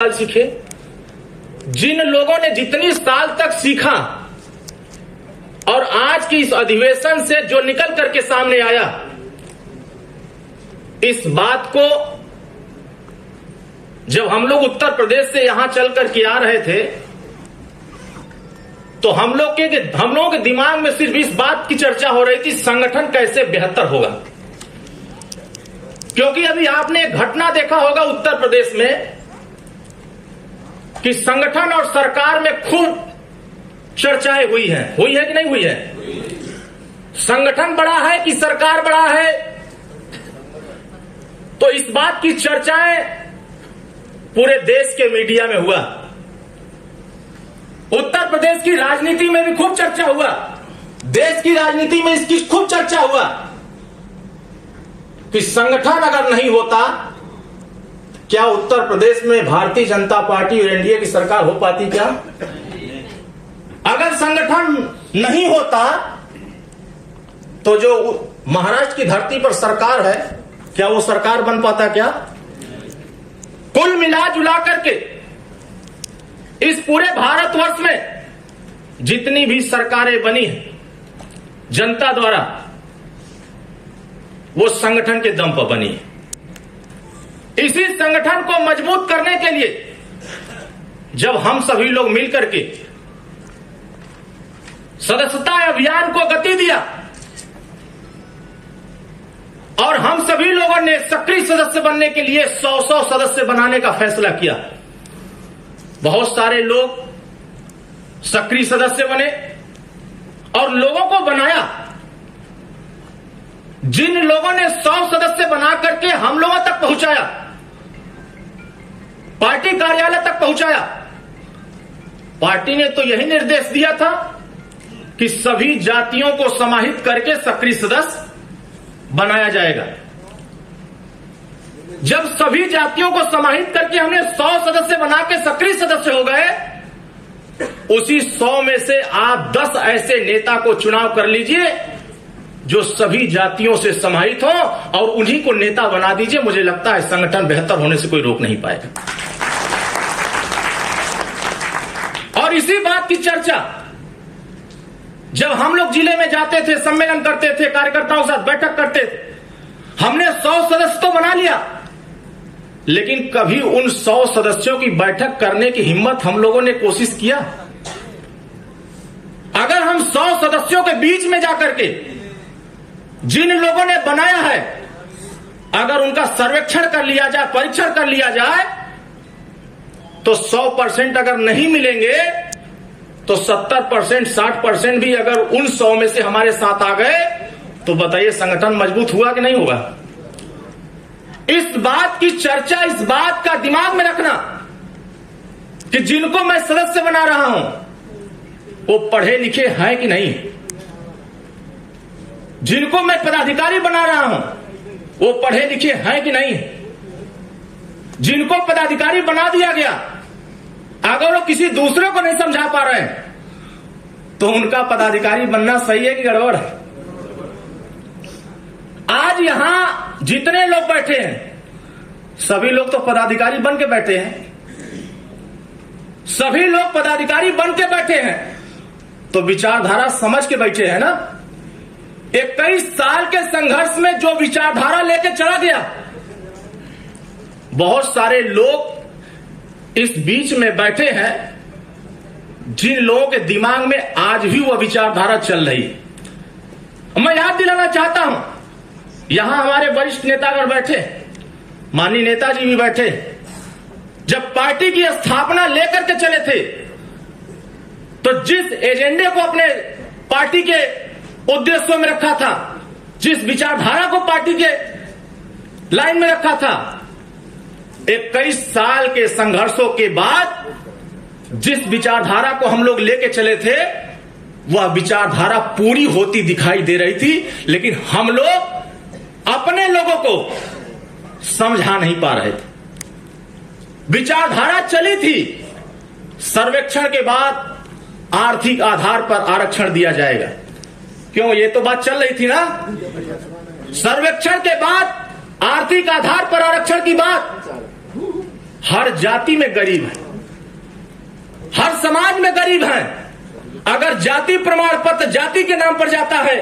साल सीखे। जिन लोगों ने जितनी साल तक सीखा और आज की इस अधिवेशन से जो निकल करके सामने आया, इस बात को जब हम लोग उत्तर प्रदेश से यहां चल करके आ रहे थे तो हम लोगों के दिमाग में सिर्फ इस बात की चर्चा हो रही थी, संगठन कैसे बेहतर होगा। क्योंकि अभी आपने एक घटना देखा होगा उत्तर प्रदेश में कि संगठन और सरकार में खूब चर्चाएं हुई है कि नहीं हुई है? संगठन बड़ा है कि सरकार बड़ा है? तो इस बात की चर्चाएं पूरे देश के मीडिया में हुआ, उत्तर प्रदेश की राजनीति में भी खूब चर्चा हुआ, देश की राजनीति में इसकी खूब चर्चा हुआ कि संगठन अगर नहीं होता क्या उत्तर प्रदेश में भारतीय जनता पार्टी और एनडीए की सरकार हो पाती? क्या अगर संगठन नहीं होता तो जो महाराष्ट्र की धरती पर सरकार है क्या वो सरकार बन पाता? क्या कुल मिला जुला करके इस पूरे भारतवर्ष में जितनी भी सरकारें बनी हैं जनता द्वारा, वो संगठन के दम पर बनी है। इसी संगठन को मजबूत करने के लिए जब हम सभी लोग मिलकर के सदस्यता अभियान को गति दिया और हम सभी लोगों ने सक्रिय सदस्य बनने के लिए 100 सदस्य बनाने का फैसला किया, बहुत सारे लोग सक्रिय सदस्य बने और लोगों को बनाया। जिन लोगों ने 100 सदस्य बना करके हम लोगों तक पहुंचाया, पार्टी कार्यालय तक पहुंचाया, पार्टी ने तो यही निर्देश दिया था कि सभी जातियों को समाहित करके सक्रिय सदस्य बनाया जाएगा। जब सभी जातियों को समाहित करके हमने 100 सदस्य बना के सक्रिय सदस्य हो गए, उसी 100 में से आप 10 ऐसे नेता को चुनाव कर लीजिए जो सभी जातियों से समाहित हो और उन्हीं को नेता बना दीजिए। मुझे लगता है संगठन बेहतर होने से कोई रोक नहीं पाएगा। और इसी बात की चर्चा जब हम लोग जिले में जाते थे, सम्मेलन करते थे, कार्यकर्ताओं के साथ बैठक करते थे, हमने 100 सदस्य तो बना लिया, लेकिन कभी उन 100 सदस्यों की बैठक करने की हिम्मत हम लोगों ने कोशिश किया? अगर हम 100 सदस्यों के बीच में जाकर के जिन लोगों ने बनाया है, अगर उनका सर्वेक्षण कर लिया जाए, परीक्षण कर लिया जाए, तो 100% अगर नहीं मिलेंगे तो 70%, 60% भी अगर उन 100 में से हमारे साथ आ गए तो बताइए संगठन मजबूत हुआ कि नहीं हुआ? इस बात की चर्चा, इस बात का दिमाग में रखना कि जिनको मैं सदस्य बना रहा हूं वो पढ़े लिखे हैं कि नहीं, जिनको मैं पदाधिकारी बना रहा हूं वो पढ़े लिखे हैं कि नहीं, जिनको पदाधिकारी बना दिया गया अगर वो किसी दूसरे को नहीं समझा पा रहे हैं तो उनका पदाधिकारी बनना सही है कि गड़बड़ है? आज यहां जितने लोग बैठे हैं सभी लोग तो पदाधिकारी बन के बैठे हैं, सभी लोग पदाधिकारी बन के बैठे हैं तो विचारधारा समझ के बैठे हैं ना। 21 साल के संघर्ष में जो विचारधारा लेके चला गया, बहुत सारे लोग इस बीच में बैठे हैं जिन लोगों के दिमाग में आज भी वह विचारधारा चल रही है। मैं याद दिलाना चाहता हूं, यहां हमारे वरिष्ठ नेतागण बैठे, माननीय नेताजी भी बैठे, जब पार्टी की स्थापना लेकर के चले थे तो जिस एजेंडे को अपने पार्टी के उद्देश्यों में रखा था, जिस विचारधारा को पार्टी के लाइन में रखा था, 21 साल के संघर्षों के बाद जिस विचारधारा को हम लोग लेके चले थे वह विचारधारा पूरी होती दिखाई दे रही थी, लेकिन हम लोग अपने लोगों को समझा नहीं पा रहे थे। विचारधारा चली थी, सर्वेक्षण के बाद आर्थिक आधार पर आरक्षण दिया जाएगा, क्यों ये तो बात चल रही थी ना। सर्वेक्षण के बाद आर्थिक आधार पर आरक्षण की बात हर जाति में गरीब है, हर समाज में गरीब है। अगर जाति प्रमाण पत्र जाति के नाम पर जाता है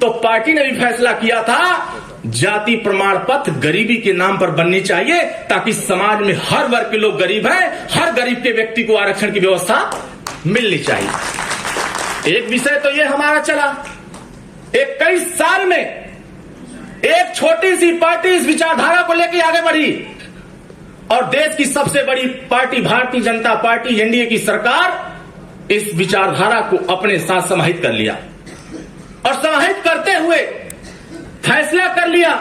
तो पार्टी ने भी फैसला किया था जाति प्रमाण पत्र गरीबी के नाम पर बननी चाहिए, ताकि समाज में हर वर्ग के लोग गरीब हैं, हर गरीब के व्यक्ति को आरक्षण की व्यवस्था मिलनी चाहिए। एक विषय तो ये हमारा चला। 21 साल में एक छोटी सी पार्टी इस विचारधारा को लेकर आगे बढ़ी और देश की सबसे बड़ी party Bharatiya Janata party NDA की सरकार इस विचारधारा को अपने साथ समाहित कर लिया और समाहित करते हुए फैसला कर लिया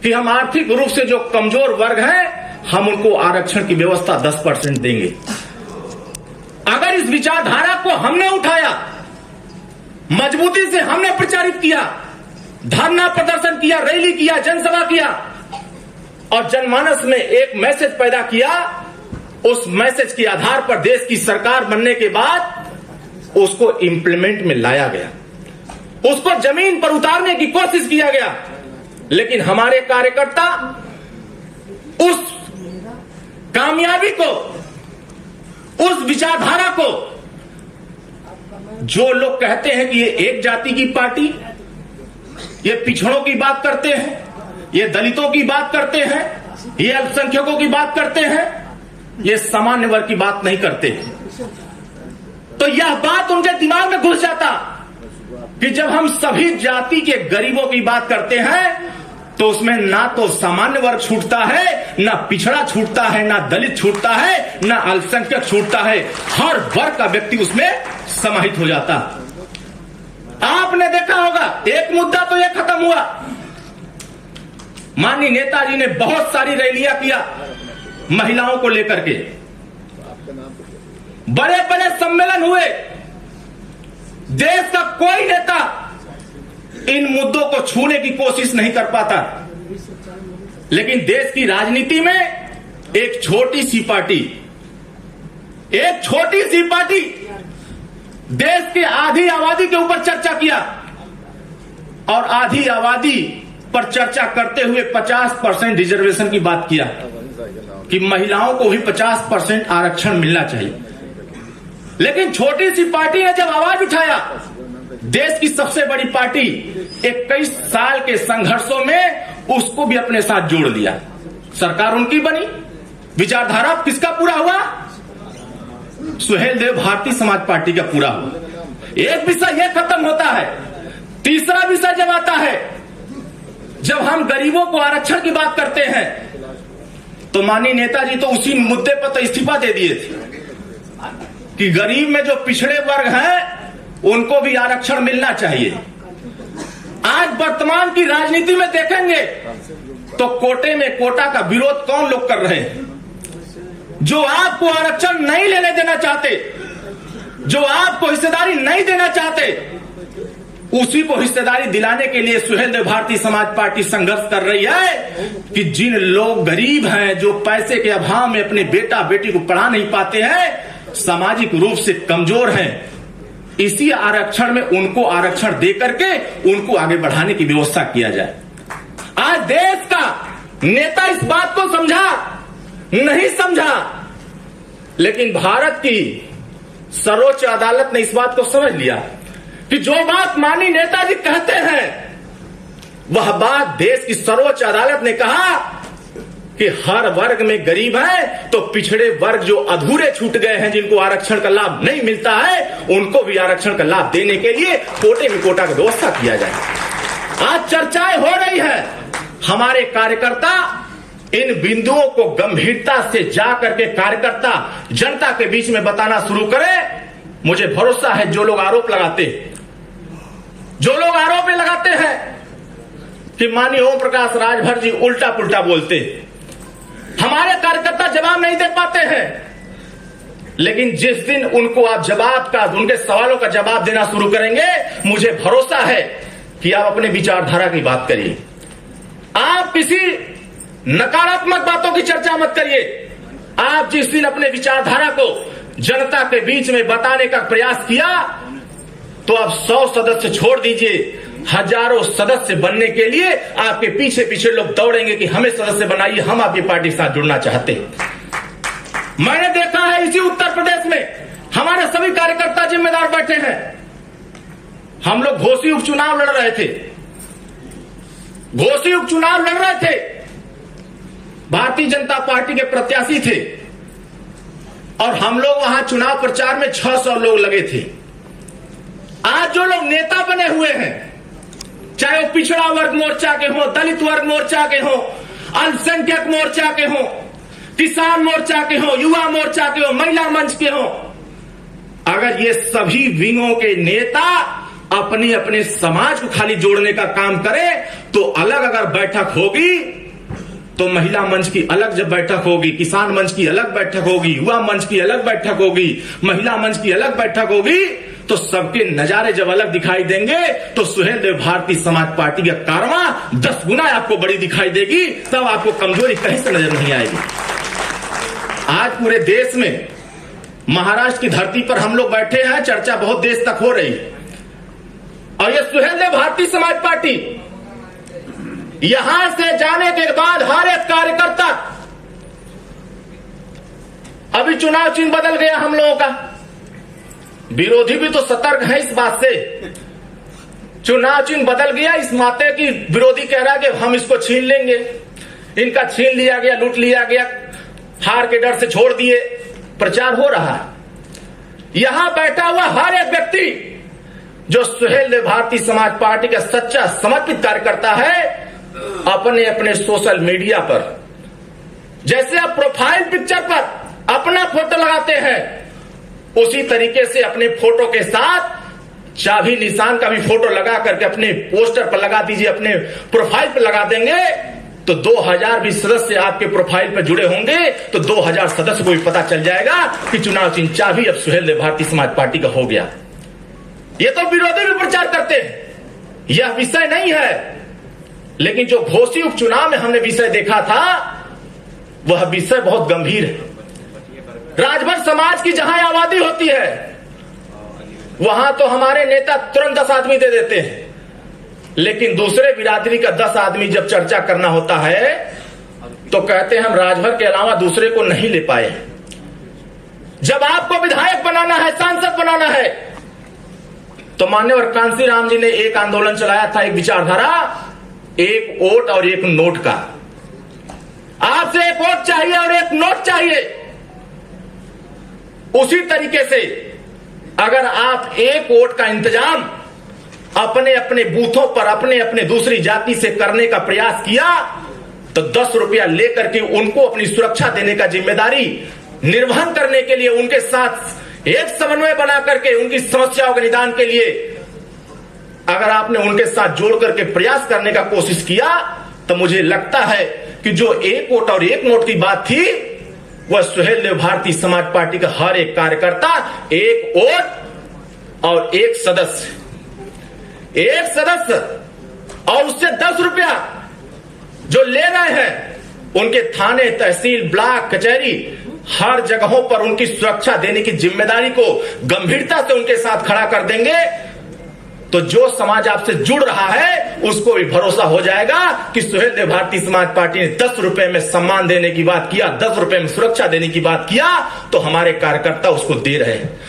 कि हम आर्थिक रूप से जो कमजोर वर्ग हैं हम उनको आरक्षण की व्यवस्था 10% देंगे। अगर इस विचारधारा को हमने उठाया, मजबूती से हमने प्रचारित किया, धरना प्रदर्शन किया, रैली किया, जनसभा किया और जनमानस में एक मैसेज पैदा किया, उस मैसेज के आधार पर देश की सरकार बनने के बाद उसको इंप्लीमेंट में लाया गया, उसको जमीन पर उतारने की कोशिश किया गया। लेकिन हमारे कार्यकर्ता उस कामयाबी को, उस विचारधारा को, जो लोग कहते हैं कि ये एक जाति की पार्टी, ये पिछड़ों की बात करते हैं, ये दलितों की बात करते हैं, ये अल्पसंख्यकों की बात करते हैं, ये सामान्य वर्ग की बात नहीं करते, तो यह बात उनके दिमाग में घुस जाता कि जब हम सभी जाति के गरीबों की बात करते हैं तो उसमें ना तो सामान्य वर्ग छूटता है, ना पिछड़ा छूटता है, ना दलित छूटता है, ना अल्पसंख्यक छूटता है, हर वर्ग का व्यक्ति उसमें समाहित हो जाता। आपने देखा होगा एक मुद्दा तो यह खत्म हुआ, माननीय नेताजी ने बहुत सारी रैलियां किया महिलाओं को लेकर के, बड़े बड़े सम्मेलन हुए, देश का कोई नेता इन मुद्दों को छूने की कोशिश नहीं कर पाता। लेकिन देश की राजनीति में एक छोटी सी पार्टी देश के आधी आबादी के ऊपर चर्चा किया और आधी आबादी पर चर्चा करते हुए 50% रिजर्वेशन की बात किया कि महिलाओं को भी 50% आरक्षण मिलना चाहिए। लेकिन छोटी सी पार्टी ने जब आवाज उठाया, देश की सबसे बड़ी पार्टी 21 साल के संघर्षों में उसको भी अपने साथ जोड़ लिया। सरकार उनकी बनी, विचारधारा किसका पूरा हुआ? सुहेलदेव भारतीय समाज पार्टी का पूरा हुआ। एक विषय यह खत्म होता है। तीसरा विषय जब आता है, जब हम गरीबों को आरक्षण की बात करते हैं, तो माननीय नेताजी तो उसी मुद्दे पर तो इस्तीफा दे दिए थे कि गरीब में जो पिछड़े वर्ग हैं उनको भी आरक्षण मिलना चाहिए। आज वर्तमान की राजनीति में देखेंगे तो कोटे में कोटा का विरोध कौन लोग कर रहे हैं? जो आपको आरक्षण नहीं लेने देना चाहते, जो आपको हिस्सेदारी नहीं देना चाहते, उसी को हिस्सेदारी दिलाने के लिए सुहेलदेव भारतीय समाज पार्टी संघर्ष कर रही है कि जिन लोग गरीब हैं, जो पैसे के अभाव में अपने बेटा बेटी को पढ़ा नहीं पाते हैं, सामाजिक रूप से कमजोर हैं, इसी आरक्षण में उनको आरक्षण दे करके उनको आगे बढ़ाने की व्यवस्था किया जाए। आज देश का नेता इस बात को समझा नहीं समझा, लेकिन भारत की सर्वोच्च अदालत ने इस बात को समझ लिया कि जो बात माननीय नेताजी कहते हैं वह बात देश की सर्वोच्च अदालत ने कहा कि हर वर्ग में गरीब है, तो पिछड़े वर्ग जो अधूरे छूट गए हैं, जिनको आरक्षण का लाभ नहीं मिलता है, उनको भी आरक्षण का लाभ देने के लिए कोटे में कोटा की व्यवस्था किया जाए। आज चर्चाएं हो रही है। हमारे कार्यकर्ता इन बिंदुओं को गंभीरता से जा करके कार्यकर्ता जनता के बीच में बताना शुरू करें। मुझे भरोसा है जो लोग आरोप लगाते हैं कि माननीय ओम प्रकाश राजभर जी उल्टा पुल्टा बोलते, हमारे कार्यकर्ता जवाब नहीं दे पाते हैं, लेकिन जिस दिन उनको आप उनके सवालों का जवाब देना शुरू करेंगे, मुझे भरोसा है कि आप अपने विचारधारा की बात करिए। आप किसी नकारात्मक बातों की चर्चा मत करिए। आप जिस दिन अपने विचारधारा को जनता के बीच में बताने का प्रयास किया, तो आप 100 सदस्य छोड़ दीजिए, हजारों सदस्य बनने के लिए आपके पीछे पीछे लोग दौड़ेंगे कि हमें सदस्य बनाइए, हम आपकी पार्टी के साथ जुड़ना चाहते हैं। मैंने देखा है इसी उत्तर प्रदेश में हमारे सभी कार्यकर्ता जिम्मेदार बैठे हैं। हम लोग घोसी उपचुनाव लड़ रहे थे, घोसी उपचुनाव लड़ रहे थे, भारतीय जनता पार्टी के प्रत्याशी थे और हम लोग वहां चुनाव प्रचार में 600 लोग लगे थे। आज जो लोग नेता बने हुए हैं, चाहे वो पिछड़ा वर्ग मोर्चा के हो, दलित वर्ग मोर्चा के हो, अल्पसंख्यक मोर्चा के हो, किसान मोर्चा के हो, युवा मोर्चा के हो, महिला मंच के हो, अगर ये सभी विंगों के नेता अपने अपने समाज को खाली जोड़ने का काम करें तो अलग अगर बैठक होगी तो महिला मंच की अलग जब बैठक होगी, किसान मंच की अलग बैठक होगी, युवा मंच की अलग बैठक होगी, महिला मंच की अलग बैठक होगी, तो सबके नजारे जब अलग दिखाई देंगे तो सुहेलदेव भारतीय समाज पार्टी का कारवां 10 गुना आपको बड़ी दिखाई देगी। तब आपको कमजोरी कहीं से नजर नहीं आएगी। आज पूरे देश में महाराष्ट्र की धरती पर हम लोग बैठे हैं, चर्चा बहुत देश तक हो रही है और ये सुहेलदेव भारतीय समाज पार्टी यहां से जाने के बाद हर एक कार्यकर्ता, अभी चुनाव चिन्ह बदल गया हम लोगों का, विरोधी भी तो सतर्क है इस बात से। चुनाव चिन्ह बदल गया, इस माते की विरोधी कह रहा है कि हम इसको छीन लेंगे, इनका छीन लिया गया, लूट लिया गया, हार के डर से छोड़ दिए, प्रचार हो रहा है। यहां बैठा हुआ हर एक व्यक्ति जो सुहेलदेव भारतीय समाज पार्टी का सच्चा समर्पित कार्यकर्ता है, अपने अपने सोशल मीडिया पर जैसे आप प्रोफाइल पिक्चर पर अपना फोटो लगाते हैं, उसी तरीके से अपने फोटो के साथ चाबी निशान का भी फोटो लगा करके अपने पोस्टर पर लगा दीजिए, अपने प्रोफाइल पर लगा देंगे तो 2000 भी सदस्य आपके प्रोफाइल पर जुड़े होंगे तो 2000 सदस्य को भी पता चल जाएगा कि चुनाव चिन्ह चाबी अब सुहेलदेव भारतीय समाज पार्टी का हो गया। ये तो विरोधी भी प्रचार करते हैं, यह विषय नहीं है, लेकिन जो घोसी उपचुनाव में हमने विषय देखा था वह विषय बहुत गंभीर है। राजभर समाज की जहां आबादी होती है वहां तो हमारे नेता तुरंत 10 आदमी दे देते हैं, लेकिन दूसरे बिरादरी का 10 आदमी जब चर्चा करना होता है तो कहते हैं हम राजभर के अलावा दूसरे को नहीं ले पाए। जब आपको विधायक बनाना है, सांसद बनाना है, तो मान्यवर कांसी राम जी ने एक आंदोलन चलाया था, एक विचारधारा, एक वोट और एक नोट का। आपसे एक वोट चाहिए और एक नोट चाहिए। उसी तरीके से अगर आप एक वोट का इंतजाम अपने अपने बूथों पर अपने अपने दूसरी जाति से करने का प्रयास किया तो 10 रुपया लेकर के उनको अपनी सुरक्षा देने का जिम्मेदारी निर्वहन करने के लिए उनके साथ एक समन्वय बना करके उनकी समस्याओं के निदान के लिए अगर आपने उनके साथ जोड़ करके प्रयास करने का कोशिश किया तो मुझे लगता है कि जो एक वोट और एक नोट की बात थी वह सुहेलदेव भारतीय समाज पार्टी का हर एक कार्यकर्ता एक वोट और एक सदस्य और उससे 10 रुपया जो ले रहे हैं उनके थाने, तहसील, ब्लॉक, कचहरी हर जगहों पर उनकी सुरक्षा देने की जिम्मेदारी को गंभीरता से उनके साथ खड़ा कर देंगे तो जो समाज आपसे जुड़ रहा है उसको भी भरोसा हो जाएगा कि सुहेलदेव भारतीय समाज पार्टी ने 10 रुपए में सम्मान देने की बात किया, 10 रुपए में सुरक्षा देने की बात किया तो हमारे कार्यकर्ता उसको दे रहे हैं।